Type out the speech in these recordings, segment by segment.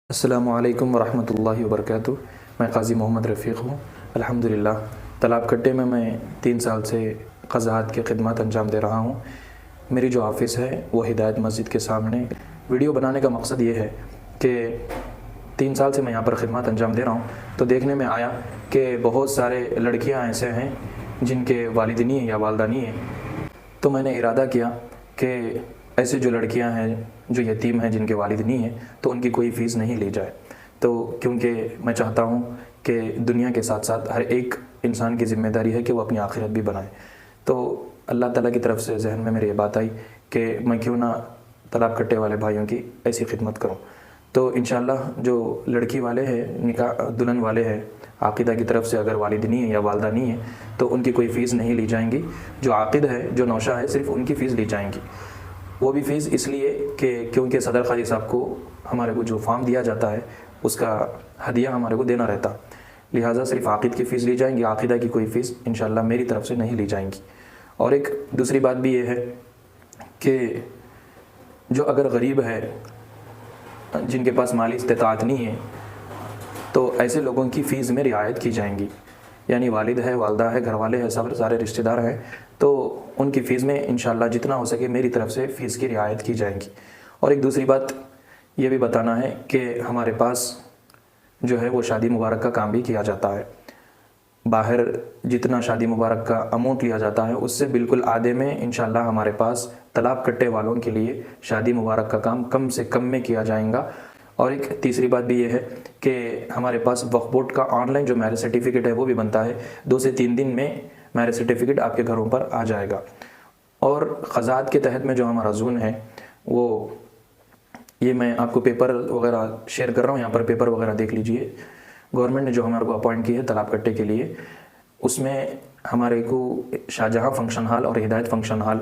السلام علیکم ورحمۃ اللہ وبرکاتہ۔ میں قاضی محمد رفیق ہوں۔ الحمدللہ تالاب کٹے میں 3 سال سے قضاءات کی خدمات انجام دے رہا ہوں۔ میری جو آفس ہے وہ ہدایت مسجد کے سامنے۔ ویڈیو بنانے کا مقصد یہ ہے کہ 3 سال سے میں یہاں پر خدمات انجام دے رہا ہوں، تو دیکھنے میں آیا کہ بہت سارے لڑکیاں ایسے ہیں جن کے والد نہیں ہیں یا والدہ نہیں ہیں، تو میں نے ارادہ کیا کہ ایسے جو لڑکیاں ہیں جو یتیم ہیں، جن کے والد نہیں ہیں، تو ان کی کوئی فیس نہیں لی جائے۔ تو کیونکہ میں چاہتا ہوں کہ دنیا کے ساتھ ساتھ ہر ایک انسان کی ذمہ داری ہے کہ وہ اپنی آخرت بھی بنائے، تو اللہ تعالیٰ کی طرف سے ذہن میں میرے یہ بات آئی کہ میں کیوں نہ تالاب کٹے والے بھائیوں کی ایسی خدمت کروں۔ تو انشاءاللہ جو لڑکی والے ہیں، نکاح دلہن والے ہیں، عاقدہ کی طرف سے اگر والد نہیں ہے یا والدہ نہیں ہے تو ان کی کوئی فیس نہیں لی جائیں گی۔ جو عاقد ہے، جو نوشہ ہے، صرف ان کی فیس لی جائیں گی۔ وہ بھی فیس اس لیے کہ کیونکہ صدر قاضی صاحب کو ہمارے کو جو فارم دیا جاتا ہے اس کا ہدیہ ہمارے کو دینا رہتا، لہٰذا صرف عاقد کی فیس لی جائیں گی، عاقدہ کی کوئی فیس انشاءاللہ میری طرف سے نہیں لی جائیں گی۔ اور ایک دوسری بات بھی یہ ہے کہ جو اگر غریب ہے، جن کے پاس مالی استطاعت نہیں ہے، تو ایسے لوگوں کی فیس میں رعایت کی جائیں گی، یعنی والد ہے، والدہ ہے، گھر والے ہیں، سب سارے رشتہ دار ہیں، تو ان کی فیس میں انشاءاللہ جتنا ہو سکے میری طرف سے فیس کی رعایت کی جائیں گی۔ اور ایک دوسری بات یہ بھی بتانا ہے کہ ہمارے پاس جو ہے وہ شادی مبارک کا کام بھی کیا جاتا ہے۔ باہر جتنا شادی مبارک کا اماؤنٹ لیا جاتا ہے اس سے بالکل آدھے میں انشاءاللہ ہمارے پاس تالاب کٹے والوں کے لیے شادی مبارک کا کام کم سے کم میں کیا جائے گا۔ اور ایک تیسری بات بھی یہ ہے کہ ہمارے پاس وقف بورڈ کا آن لائن جو میرج سرٹیفکیٹ ہے وہ بھی بنتا ہے، 2 سے 3 دن میں میرج سرٹیفکیٹ آپ کے گھروں پر آ جائے گا۔ اور قضاءات کے تحت میں جو ہمارا زون ہے وہ یہ میں آپ کو پیپر وغیرہ شیئر کر رہا ہوں، یہاں پر پیپر وغیرہ دیکھ لیجئے۔ گورنمنٹ نے جو ہمارے کو اپوائنٹ کی ہے تالاب کٹے کے لیے، اس میں ہمارے کو شاہجہاں فنکشن ہال اور ہدایت فنکشن ہال،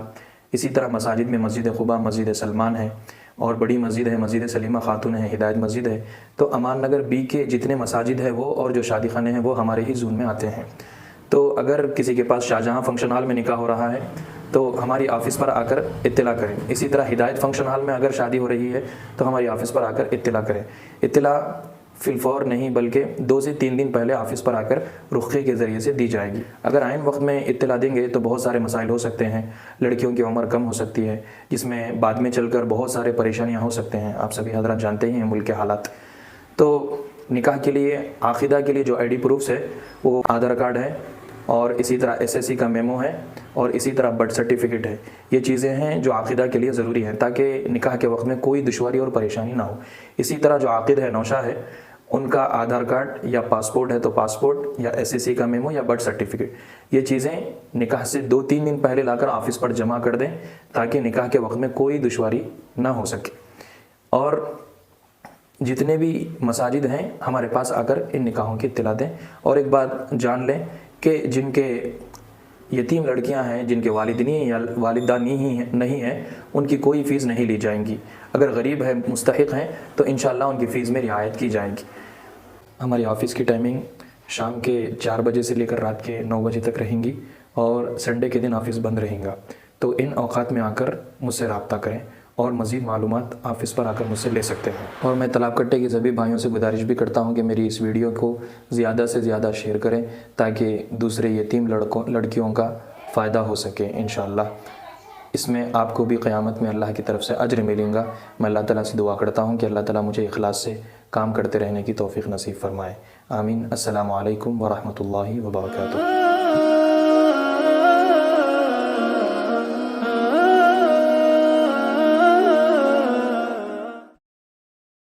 اسی طرح مساجد میں مسجد قباء، مسجد سلمان ہے، اور بڑی مسجد ہے، مسجد سلیمہ خاتون ہے، ہدایت مسجد ہے، تو امان نگر بی کے جتنے مساجد ہیں وہ اور جو شادی خانے ہیں وہ ہمارے ہی زون میں آتے ہیں۔ تو اگر کسی کے پاس شاہجہاں فنکشن ہال میں نکاح ہو رہا ہے تو ہماری آفس پر آ کر اطلاع کریں۔ اسی طرح ہدایت فنکشن ہال میں اگر شادی ہو رہی ہے تو ہماری آفس پر آ کر اطلاع کریں۔ اطلاع فی الفور نہیں بلکہ 2 سے 3 دن پہلے آفس پر آ کر رخصے کے ذریعے سے دی جائے گی۔ اگر عین وقت میں اطلاع دیں گے تو بہت سارے مسائل ہو سکتے ہیں، لڑکیوں کی عمر کم ہو سکتی ہے، جس میں بعد میں چل کر بہت سارے پریشانیاں ہو سکتے ہیں، آپ سبھی حضرات جانتے ہی ہیں ملک کے حالات۔ تو نکاح کے لیے عاقدہ کے لیے جو آئی ڈی پروفس ہے وہ آدھار کارڈ ہے، اور اسی طرح SSC کا میمو ہے، اور اسی طرح برتھ سرٹیفکیٹ ہے۔ یہ چیزیں ہیں جو عاقدہ کے لیے ضروری ہیں تاکہ نکاح کے وقت میں کوئی دشواری اور پریشانی نہ ہو۔ اسی طرح جو عاقد ہے، نوشہ ہے، ان کا آدھار کارڈ یا پاسپورٹ ہے تو پاسپورٹ یا SSC کا میمو یا برتھ سرٹیفکیٹ، یہ چیزیں نکاح سے 2-3 دن پہلے لا کر آفس پر جمع کر دیں تاکہ نکاح کے وقت میں کوئی دشواری نہ ہو سکے۔ اور جتنے بھی مساجد ہیں ہمارے پاس آ کر ان نکاحوں کی اطلاع دیں۔ اور ایک بات جان لیں کہ جن کے یتیم لڑکیاں ہیں، جن کے والد نہیں ہیں یا والدہ نہیں ہیں، ان کی کوئی فیس نہیں لی جائیں گی۔ اگر غریب ہے، مستحق ہیں، تو انشاءاللہ ان کی فیس میں رعایت کی جائے گی۔ ہماری آفس کی ٹائمنگ شام کے 4 بجے سے لے کر رات کے 9 بجے تک رہیں گی، اور سنڈے کے دن آفس بند رہیں گا، تو ان اوقات میں آ کر مجھ سے رابطہ کریں اور مزید معلومات آفس پر آ کر مجھ سے لے سکتے ہیں۔ اور میں تالاب کٹے کے سبھی بھائیوں سے گزارش بھی کرتا ہوں کہ میری اس ویڈیو کو زیادہ سے زیادہ شیئر کریں تاکہ دوسرے یتیم لڑکیوں کا فائدہ ہو سکے انشاءاللہ۔ اس میں آپ کو بھی قیامت میں اللہ کی طرف سے اجر ملے گا۔ میں اللہ تعالیٰ سے دعا کرتا ہوں کہ اللہ تعالیٰ مجھے اخلاص سے کام کرتے رہنے کی توفیق نصیب فرمائے، آمین۔ السلام علیکم ورحمۃ اللہ وبرکاتہ۔